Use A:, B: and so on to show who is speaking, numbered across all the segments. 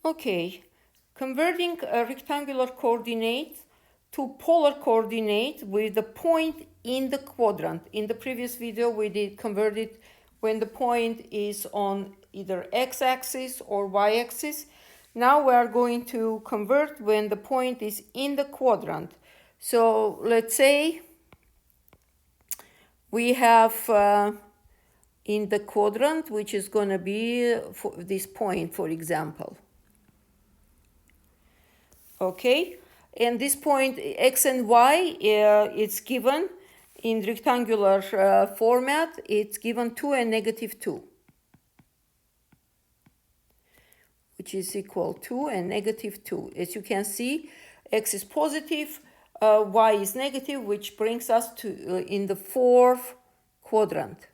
A: Okay, converting a rectangular coordinate to polar coordinate with the point in the quadrant. In the previous video, we did convert it when the point is on either x-axis or y-axis. Now we are going to convert when the point is in the quadrant. So let's say we have in the quadrant, which is going to be for this point, for example. Okay, and this point x and y, it's given in rectangular format. It's given 2 and negative 2, which is equal to and negative 2. As you can see, x is positive, y is negative, which brings us to in the fourth quadrant.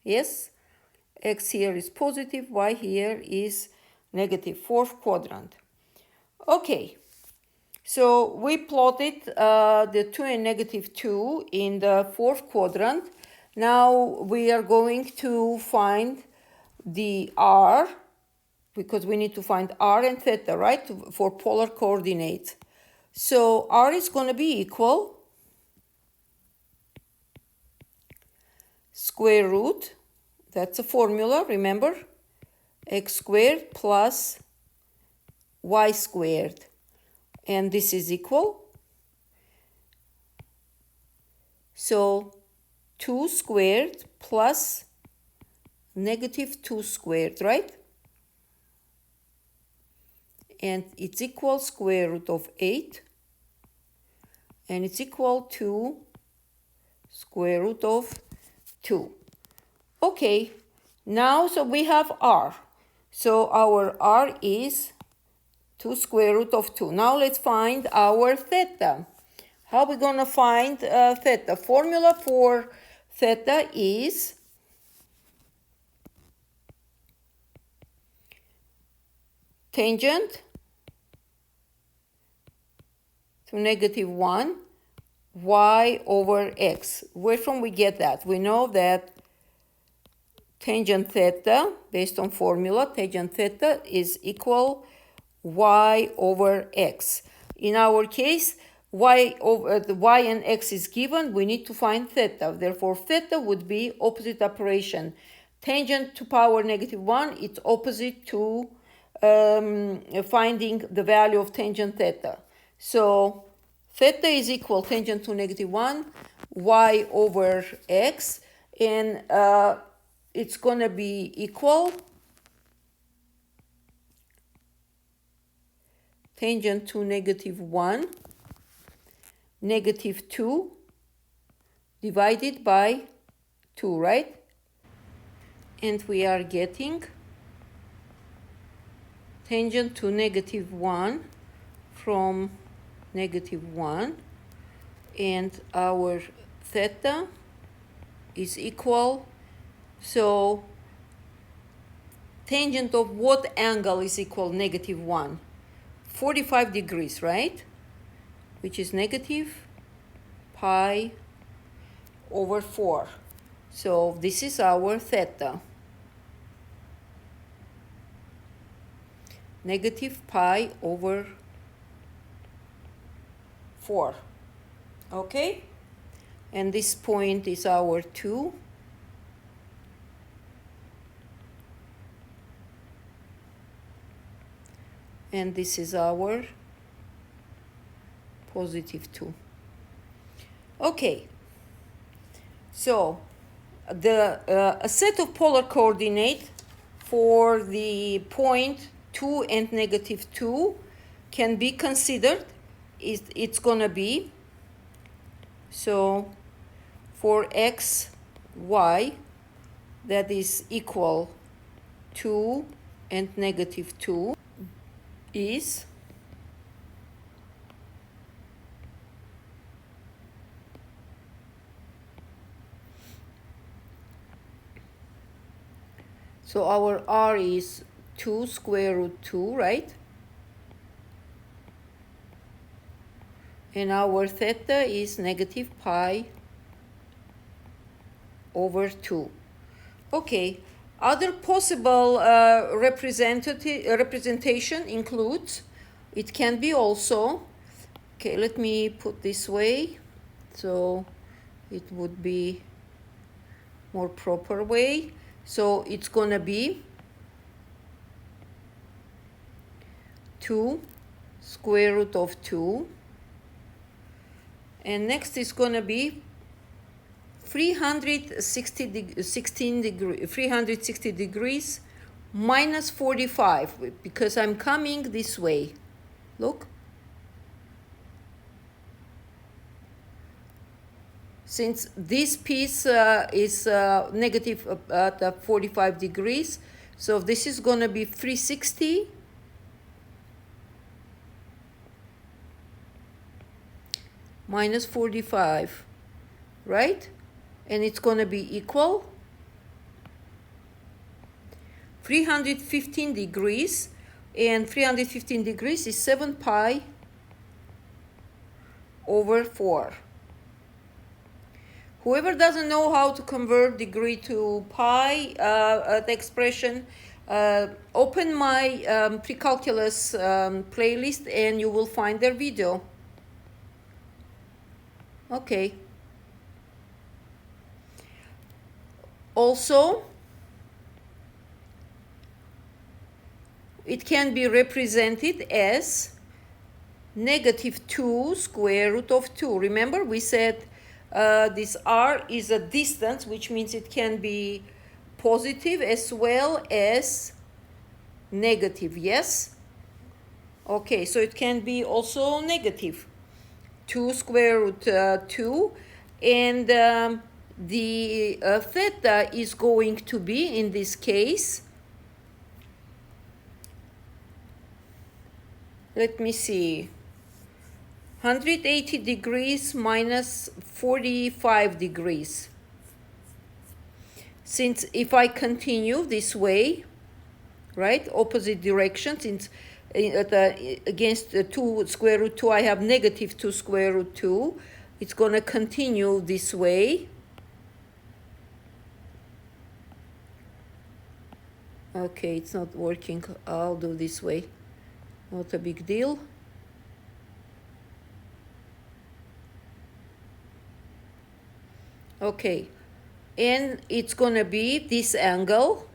A: Yes, x here is positive, y here is negative, fourth quadrant. Okay, so we plotted the 2 and negative 2 in the fourth quadrant. Now we are going to find the r, because we need to find r and theta, right, for polar coordinates. So r is going to be equal square root, that's a formula, remember, x squared plus y squared, and this is equal, so 2 squared plus negative 2 squared, right? And it's equal square root of 8, and it's equal to square root of 2. Okay, now so we have r, so our r is 2 square root of 2. Now let's find our theta. How are we going to find theta? Formula for theta is tangent to negative 1 y over x. Where from we get that? We know that tangent theta, based on formula, tangent theta is equal y over x. In our case, y and x is given. We need to find theta. Therefore, theta would be opposite operation. Tangent to power negative 1, it's opposite to finding the value of tangent theta. So theta is equal tangent to negative 1, y over x, and it's going to be equal tangent to negative 1, negative 2 divided by 2, right? And we are getting tangent to negative 1 from negative 1, and our theta is equal, so tangent of what angle is equal negative 1? 45 degrees, right? Which is negative pi over 4. So this is our theta. Negative pi over 4. Okay? And this point is our 2. And this is our positive 2. Okay, so a set of polar coordinates for the point 2 and negative 2 can be considered. It's going to be, so for x, y, that is equal 2 and negative 2, is so our r is 2 square root 2, right? And our theta is negative pi over 2. Okay, Other possible representation includes, it can be also, okay, let me put this way, so it would be more proper way. So it's gonna be 2 square root of 2, and next is gonna be 360 degrees minus 45, because I'm coming this way. Look. Since this piece is negative at 45 degrees, so this is going to be 360 minus 45, right? And it's going to be equal 315 degrees, and 315 degrees is 7 pi over 4. Whoever doesn't know how to convert degree to pi, the expression, open my Precalculus playlist and you will find their video. Okay. Also, it can be represented as negative 2 square root of 2. Remember, we said this r is a distance, which means it can be positive as well as negative, yes? Okay, so it can be also negative 2 square root 2, and the theta is going to be, in this case, let me see, 180 degrees minus 45 degrees. Since if I continue this way, right, opposite direction, since against 2 square root 2 I have negative 2 square root 2, it's going to continue this way. Okay, it's not working. I'll do this way. Not a big deal. Okay, and it's going to be this angle.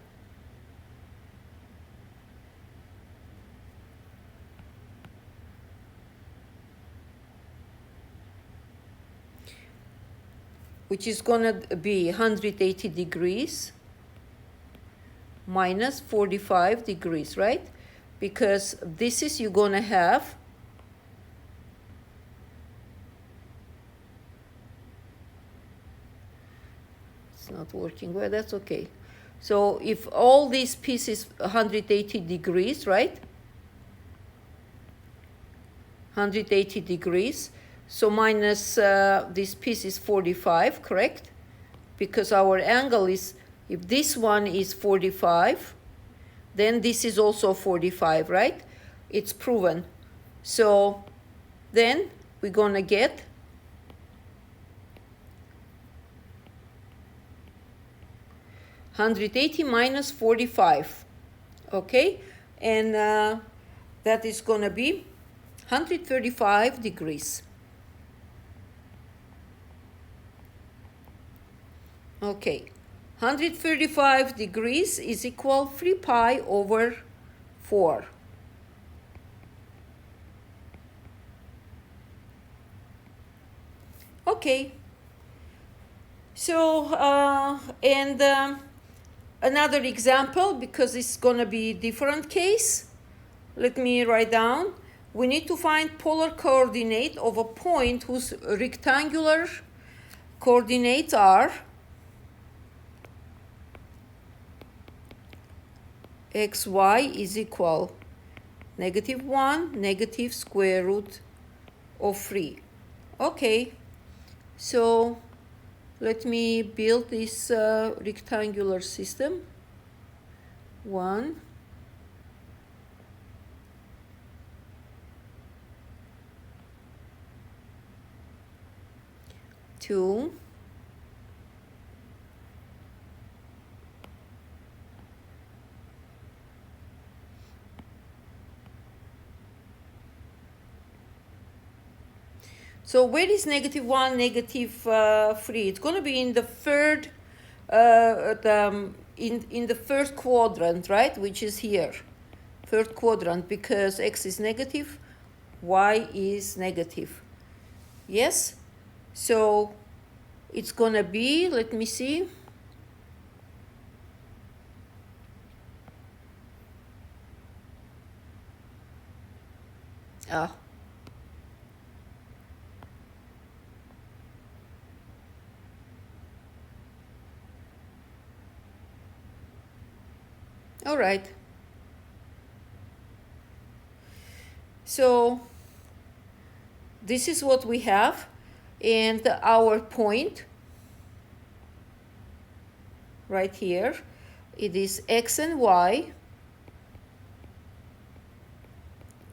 A: Which is going to be 180 degrees minus 45 degrees, right? Because this is, you're going to have it's not working well, that's okay. So if all these pieces 180 degrees, right? 180 degrees. So minus this piece is 45, correct? Because our angle is, if this one is 45, then this is also 45, right? It's proven. So then we're going to get (180 minus 45), okay? And that is going to be 135 degrees. Okay, 135 degrees is equal 3 pi over 4. Okay, so another example, because it's going to be a different case. Let me write down. We need to find polar coordinate of a point whose rectangular coordinates are xy is equal -1, negative square root of 3. Okay, so let me build this rectangular system. 1, 2, So where is -1, -3? It's going to be in the third, in the first quadrant, right? Which is here, third quadrant, because x is negative, y is negative. Yes? So it's going to be, let me see. Ah. All right. So this is what we have, and our point right here, it is x and y,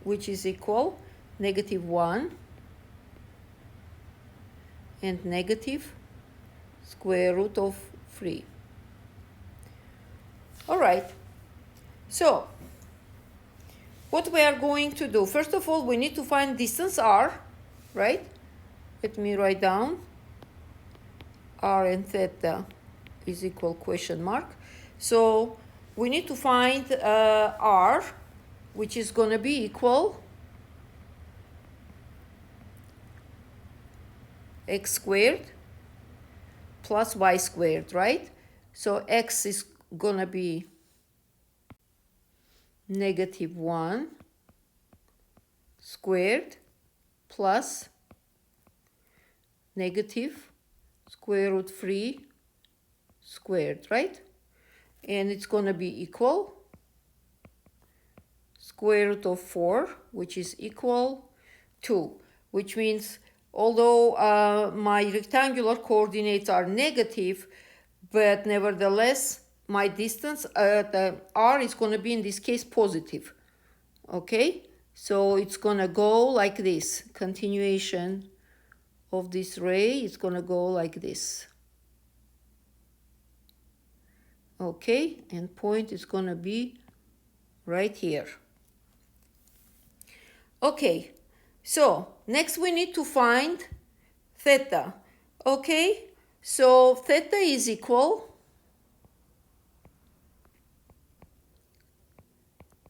A: which is equal -1 and negative square root of 3. All right. So what we are going to do, first of all, we need to find distance r, right? Let me write down r and theta is equal question mark. So we need to find r, which is going to be equal x squared plus y squared, right? So x is going to be -1 squared plus negative square root 3 squared, right? And it's going to be equal square root of 4, which is equal to, which means although my rectangular coordinates are negative, but nevertheless my distance, the r is going to be in this case positive. Okay, so it's going to go like this. Continuation of this ray is going to go like this. Okay, and point is going to be right here. Okay, so next we need to find theta. Okay, so theta is equal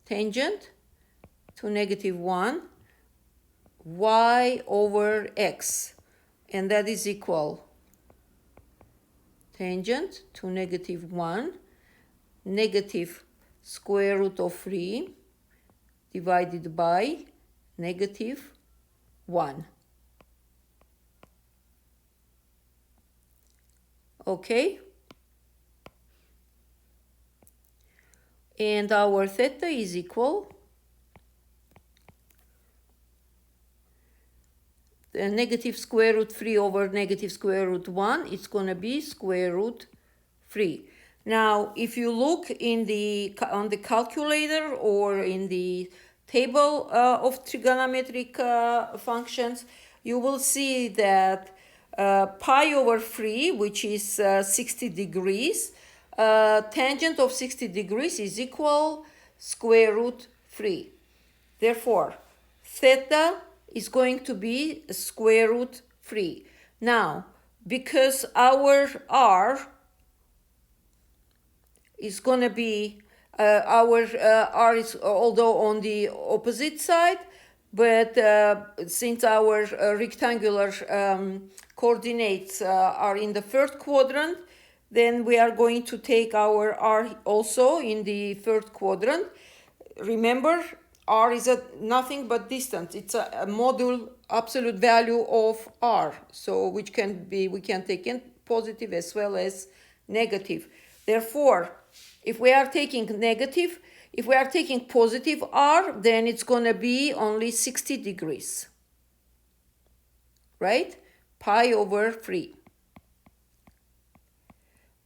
A: tangent to -1 y over x, and that is equal tangent to -1 negative square root of 3 divided by -1. Okay, and our theta is equal the negative square root 3 over negative square root 1. It's going to be square root 3. Now, if you look in on the calculator or in the table of trigonometric functions, you will see that pi over 3, which is 60 degrees, tangent of 60 degrees is equal square root 3. Therefore, theta is going to be square root 3. Now, because our r is going to be, our r is although on the opposite side, but since our rectangular coordinates are in the third quadrant, then we are going to take our r also in the third quadrant. Remember, r is nothing but distance. It's a module absolute value of r, so which can be, we can take in positive as well as negative. Therefore, if we are taking negative, if we are taking positive r, then it's going to be only 60 degrees, right? Pi over 3.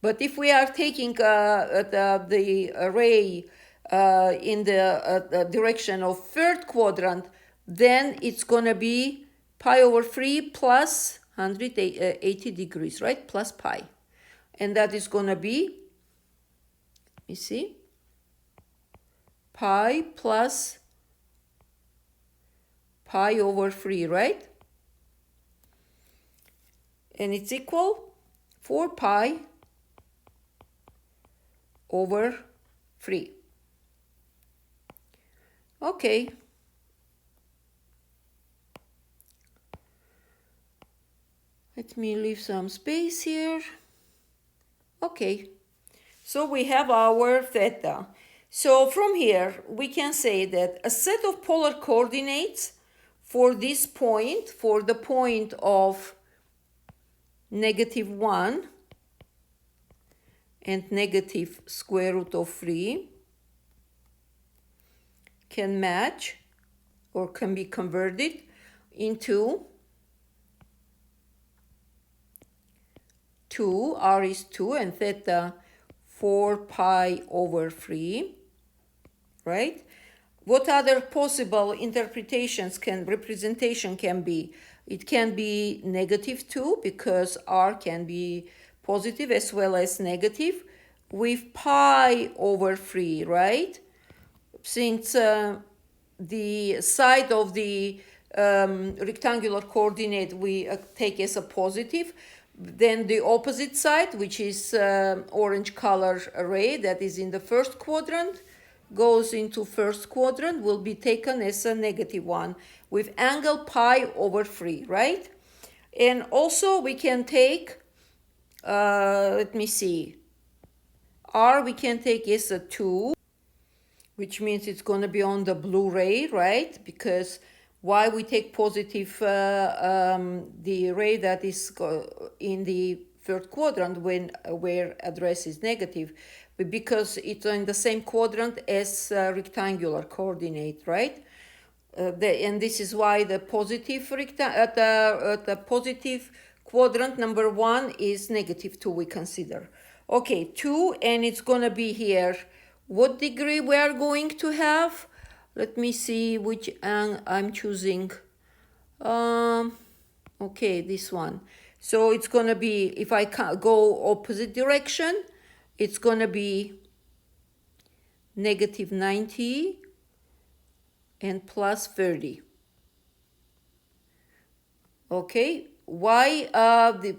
A: But if we are taking the array in the direction of third quadrant, then it's going to be pi over 3 plus 180 degrees, right? Plus pi. And that is going to be, you see, pi plus pi over 3, right? and it's equal 4 pi over 3. Okay. Let me leave some space here. Okay. So we have our theta. So from here, we can say that a set of polar coordinates for this point, for the point of -1 and negative square root of 3 can match or can be converted into 2, r is 2, and theta 4 pi over 3, right? What other possible representation can be? It can be -2 because r can be positive as well as negative with pi over 3, right? Since the side of the rectangular coordinate we take as a positive, then the opposite side, which is orange color array that is in the first quadrant, goes into first quadrant, will be taken as a -1 with angle pi over 3, right? And also we can take, let me see, r we can take as a 2, which means it's going to be on the blue ray, right? Because why we take positive the ray that is in the third quadrant when where address is negative? Because it's in the same quadrant as rectangular coordinate, right? And this is why the positive at the positive quadrant number 1 is -2, we consider. Okay, 2, and it's going to be here. What degree we are going to have? Let me see which I'm choosing. Okay, this one. So it's going to be, if I go opposite direction, it's going to be -90 and +30. Okay, why?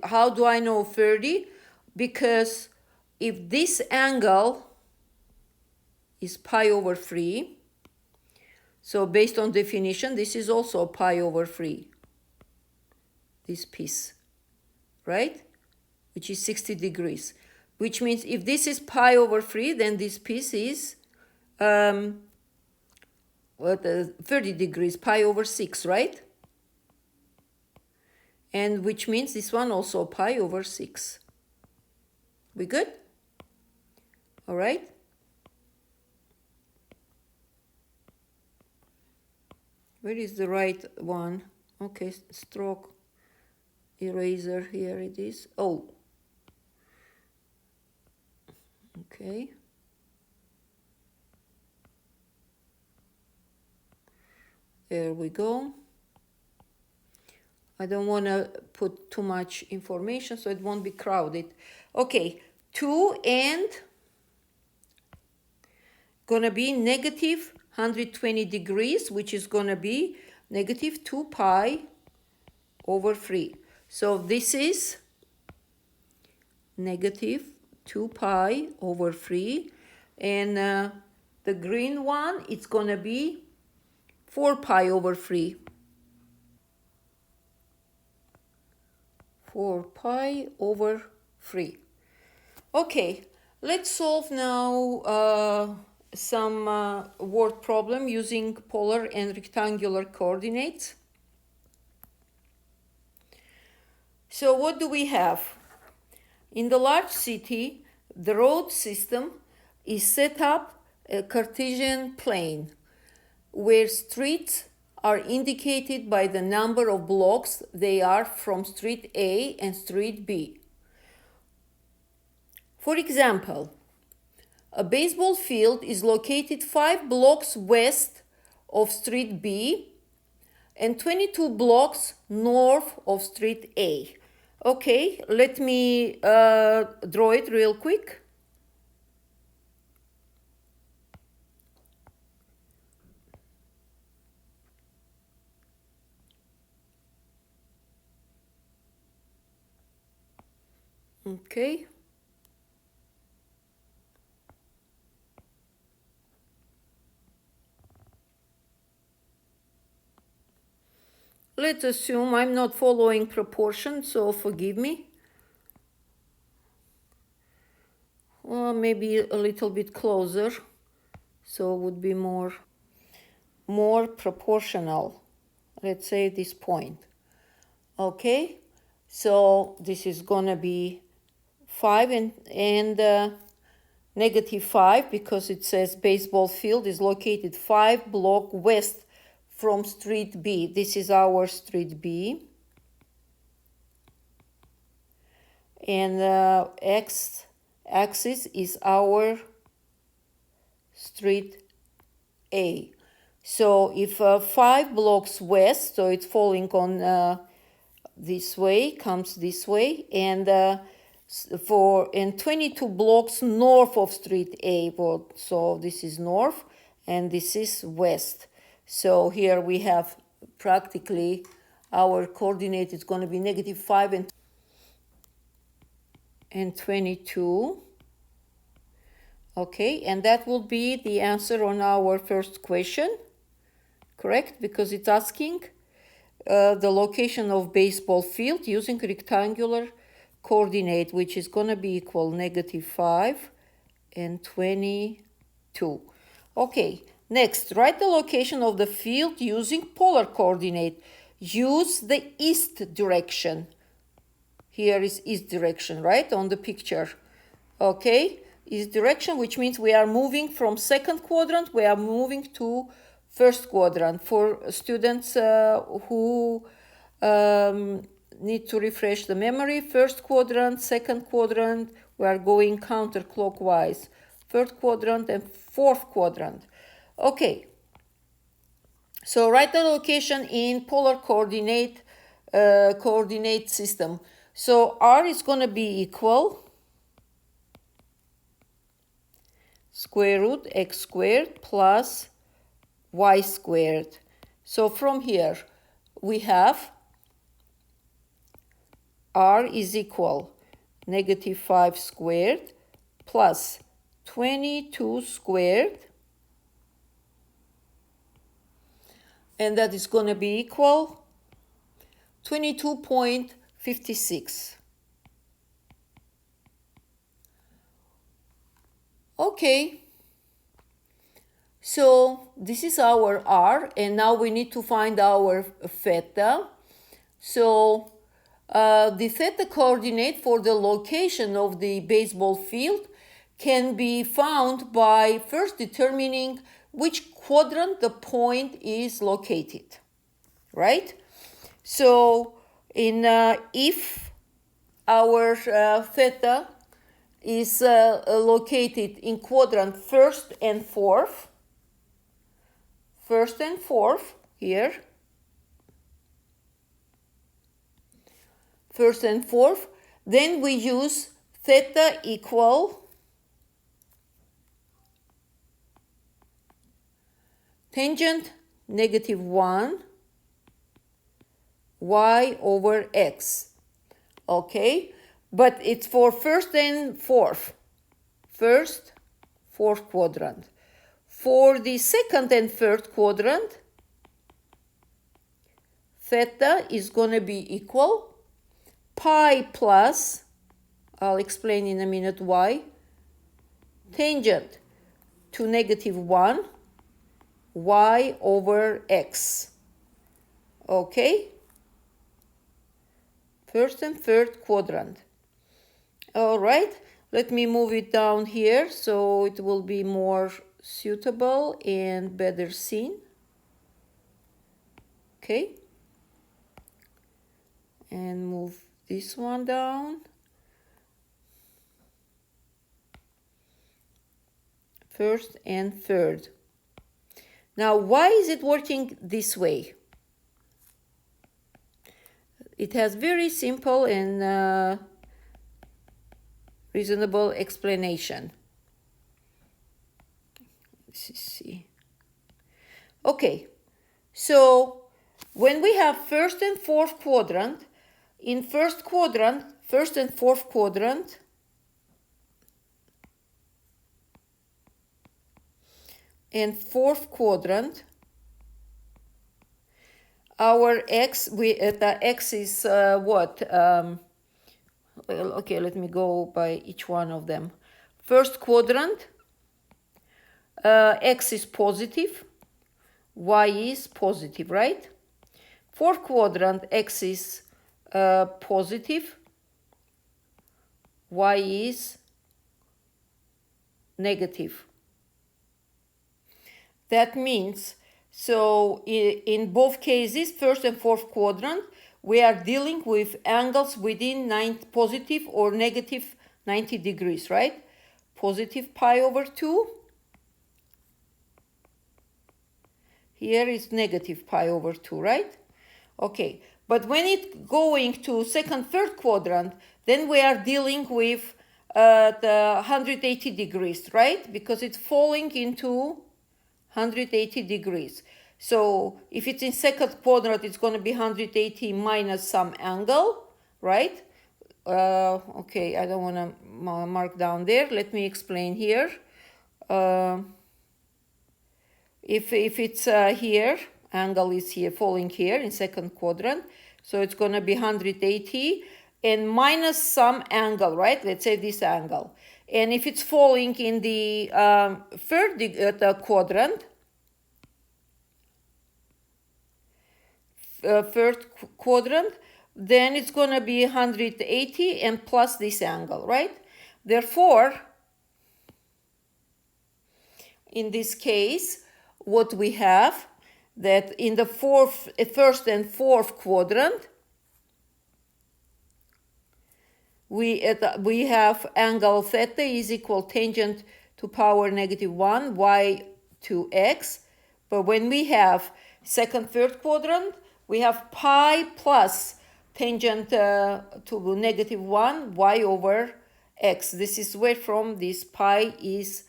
A: How do I know 30? Because if this angle is pi over 3, so based on definition, this is also pi over 3, this piece, right? Which is 60 degrees. Which means if this is pi over 3, then this piece is 30 degrees, pi over 6, right? And which means this one also pi over 6. We good? All right. Where is the right one? Okay, stroke eraser, here it is. Oh. Okay. There we go. I don't want to put too much information so it won't be crowded. Okay, 2 and gonna be -120 degrees, which is gonna be -2 pi over 3. So this is -2 pi over 3, and the green one, it's gonna be 4 pi over 3. 4 pi over 3. Okay, let's solve now some word problem using polar and rectangular coordinates. So what do we have? In the large city, the road system is set up a Cartesian plane where streets are indicated by the number of blocks they are from street A and street B. For example, a baseball field is located 5 blocks west of street B and 22 blocks north of street A. Okay, let me draw it real quick. Okay. Let's assume I'm not following proportion, so forgive me. Well, maybe a little bit closer, so it would be more proportional. Let's say this point. Okay, so this is gonna be 5 and negative 5, because it says baseball field is located 5 block west from street B. This is our street B. And x-axis is our street A. So if 5 blocks west, so it's falling on this way, comes this way, and 22 blocks north of street A. Well, so this is north and this is west. So here we have practically our coordinate is going to be negative 5 and 22. Okay, and that will be the answer on our first question, correct? Because it's asking the location of baseball field using rectangular coordinate, which is going to be equal negative 5 and 22. Okay, next, write the location of the field using polar coordinate. Use the east direction. Here is east direction, right, on the picture. Okay, east direction, which means we are moving from second quadrant, we are moving to first quadrant. For students who need to refresh the memory, first quadrant, second quadrant, we are going counterclockwise. Third quadrant and fourth quadrant. Okay, so write the location in polar coordinate system. So r is going to be equal square root x squared plus y squared. So from here we have r is equal negative 5 squared plus 22 squared, and that is going to be equal 22.56. Okay, so this is our r, and now we need to find our theta. So the theta coordinate for the location of the baseball field can be found by first determining which quadrant the point is located, right? So in if our theta is located in quadrant first and fourth here, first and fourth, then we use theta equal tangent negative 1 y over x. Okay, but it's for first and fourth quadrant. For the second and third quadrant, theta is going to be equal pi plus, I'll explain in a minute why, tangent to negative 1 y over x. Okay, first and third quadrant. All right, let me move it down here so it will be more suitable and better seen. Okay, and move this one down. First and third. Now, why is it working this way? It has very simple and reasonable explanation. Let's see. Okay, so when we have first and fourth quadrant, in first quadrant, first and fourth quadrant, and fourth quadrant, our x, the x is what? Well, okay, let me go by each one of them. First quadrant, x is positive, y is positive, right? Fourth quadrant, x is positive, y is negative. That means, so in both cases, first and fourth quadrant, we are dealing with angles within positive or negative 90 degrees, right? Positive pi over 2. Here is negative pi over 2, right? Okay, but when it's going to second, third quadrant, then we are dealing with the 180 degrees, right? Because it's falling into 180 degrees. So if it's in second quadrant, it's going to be 180 minus some angle, right? Okay, I don't want to mark down there. Let me explain here. If it's here, angle is here, falling here in second quadrant, so it's going to be 180 and minus some angle, right? Let's say this angle. And if it's falling in the third quadrant, third quadrant, then it's going to be 180 and plus this angle, right? Therefore, in this case, what we have, that in the first and fourth quadrant, we have angle theta is equal tangent to power -1 y to x. But when we have second, third quadrant, we have pi plus tangent to -1 y over x. This is where from this pi is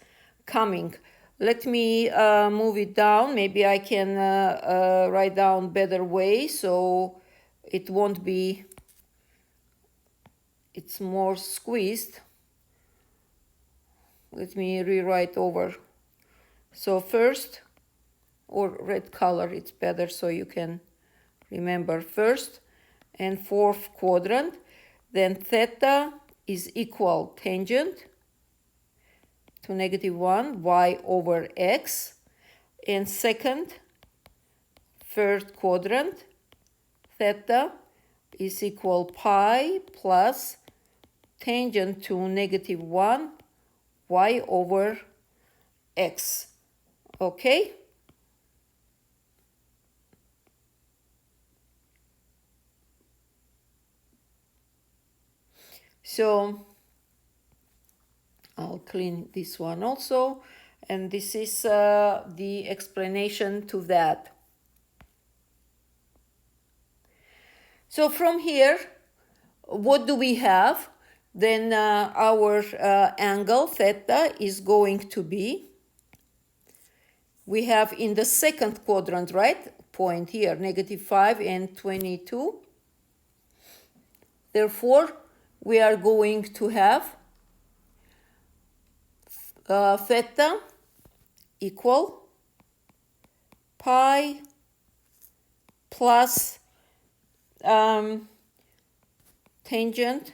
A: coming. Let me move it down. Maybe I can write down better way so it won't be, it's more squeezed. Let me rewrite over. So first, or red color, it's better so you can remember, first and fourth quadrant, then theta is equal tangent to -1 y over x, and second, third quadrant, theta is equal pi plus tangent to -1 y over x. Okay? So I'll clean this one also, and this is the explanation to that. So from here, what do we have? Then our angle theta is going to be, we have in the second quadrant, right, point here, -5 and 22. Therefore, we are going to have theta equal pi plus tangent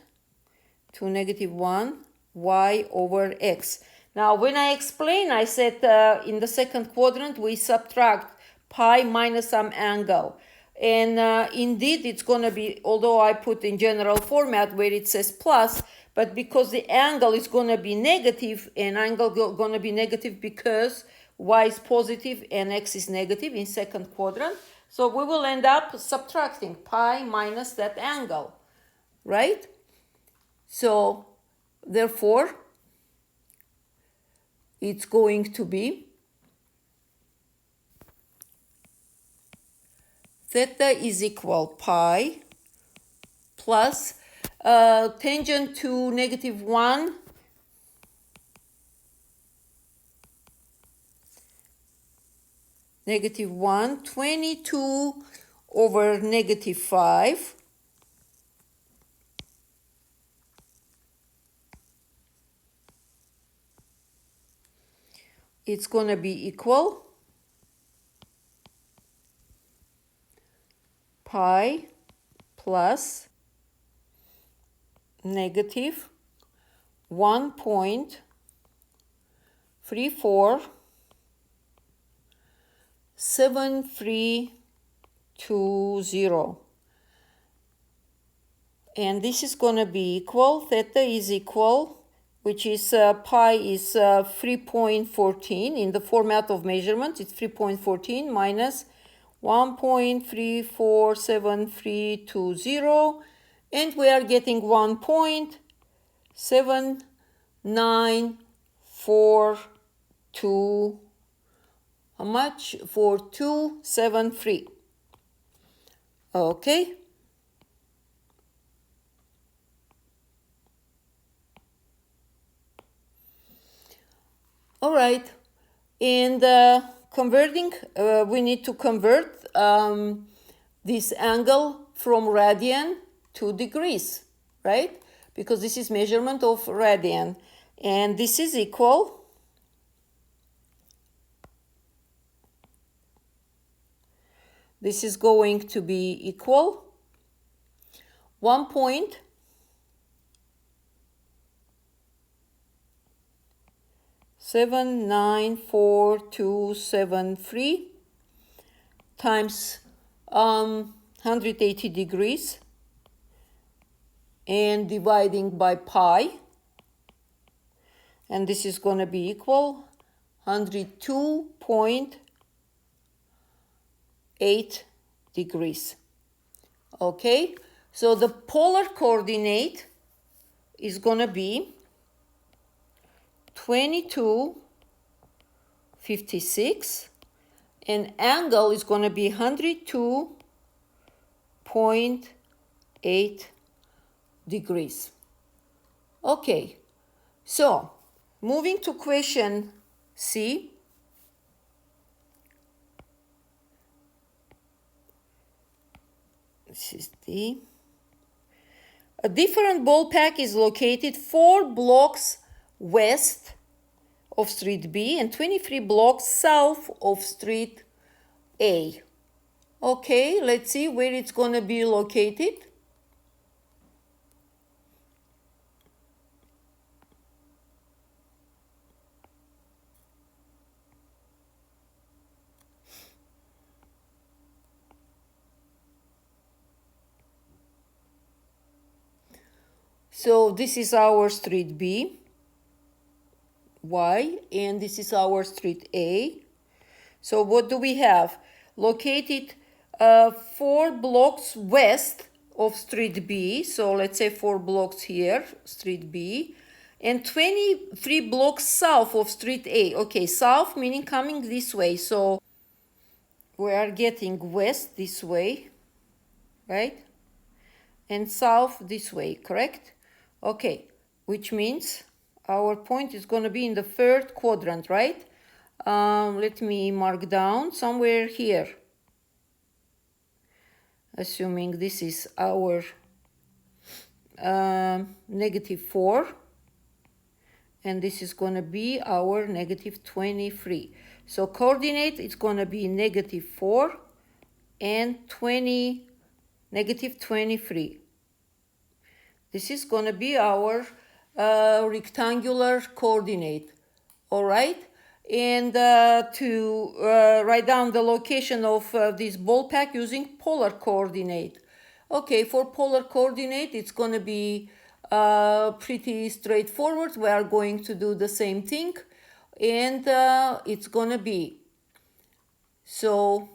A: to -1 y over x. Now, when I explain, I said in the second quadrant, we subtract pi minus some angle. And indeed, it's going to be, although I put in general format where it says plus, but because the angle is going to be negative, and angle going to be negative because y is positive and x is negative in second quadrant, so we will end up subtracting pi minus that angle, right? So, therefore, it's going to be theta is equal pi plus tangent to -1 -1 22 over -5 it's going to be equal pi plus negative 1.347320. And this is going to be equal, theta is equal, which is pi is 3.14. In the format of measurement, it's 3.14 minus 1.347320. And we are getting 1.7942. How much? 4273. Okay. All right, and converting, we need to convert this angle from radian to degrees, right? Because this is measurement of radian, and this is equal this is going to be equal 1.794273 times 180 degrees and dividing by pi, and this is going to be equal 102.8 degrees. Okay, so the polar coordinate is going to be 2256, and angle is going to be 102.8 degrees. Okay, so moving to question C. This is D. A different ballpark is located 4 blocks west of street B and 23 blocks south of street A. Okay, let's see where it's going to be located. So this is our street B, Y, and this is our street A. So what do we have? Located 4 blocks west of street B. So let's say 4 blocks here, street B, and 23 blocks south of street A. Okay, south meaning coming this way. So we are getting west this way, right? And south this way, correct? Okay, which means our point is going to be in the 3rd quadrant, right? Let me mark down somewhere here. Assuming this is our -4, and this is going to be our -23. So coordinate, it's going to be -4 and -23. This is going to be our rectangular coordinate, all right? And to write down the location of this ballpark using polar coordinate. Okay, for polar coordinate, it's going to be pretty straightforward. We are going to do the same thing, and it's going to be, so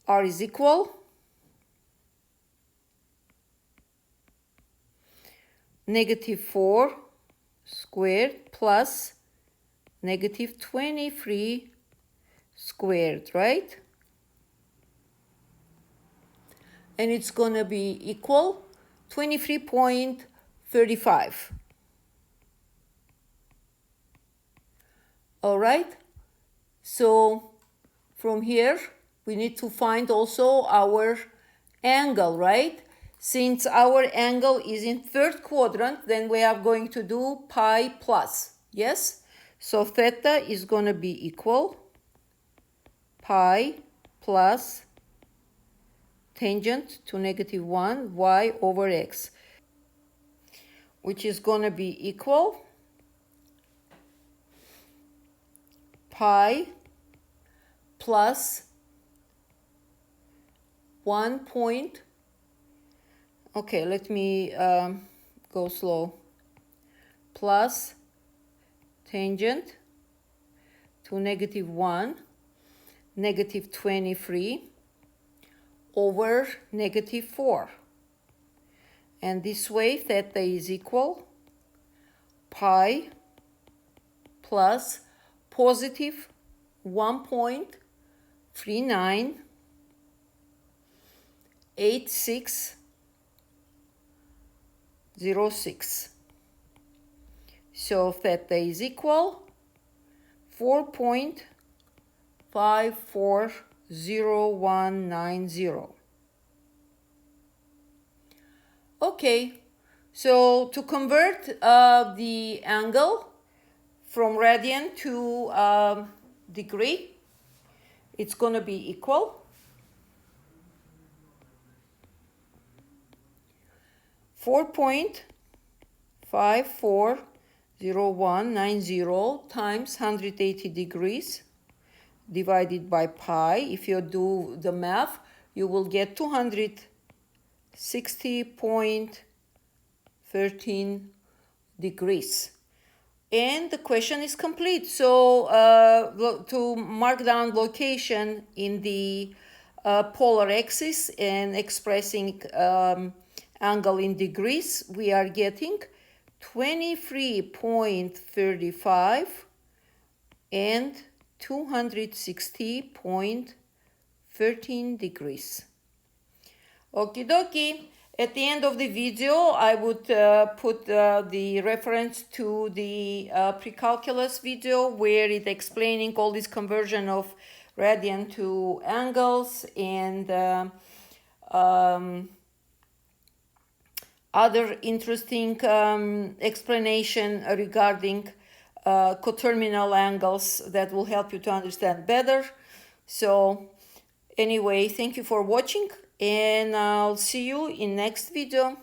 A: R is equal -4 squared plus -23 squared, right? And it's going to be equal 23.35. All right, so from here we need to find also our angle, right? Since our angle is in 3rd quadrant, then we are going to do pi plus, yes? So theta is going to be equal pi plus tangent to -1 y over x, which is going to be equal pi plus 1 point, okay, let me go slow, plus tangent to -1, -23 over -4. And this way theta is equal pi plus positive 1.398606. So theta is equal 4.540190. Okay, so to convert the angle from radian to degree, it's going to be equal 4.540190 times 180 degrees divided by pi. If you do the math, you will get 260.13 degrees. And the question is complete. So to mark down location in the polar axis and expressing angle in degrees, we are getting 23.35 and 260.13 degrees. Okie dokie. At the end of the video, I would put the reference to the Precalculus video where it explaining all this conversion of radian to angles and other interesting explanation regarding coterminal angles that will help you to understand better. So anyway, thank you for watching, and I'll see you in next video.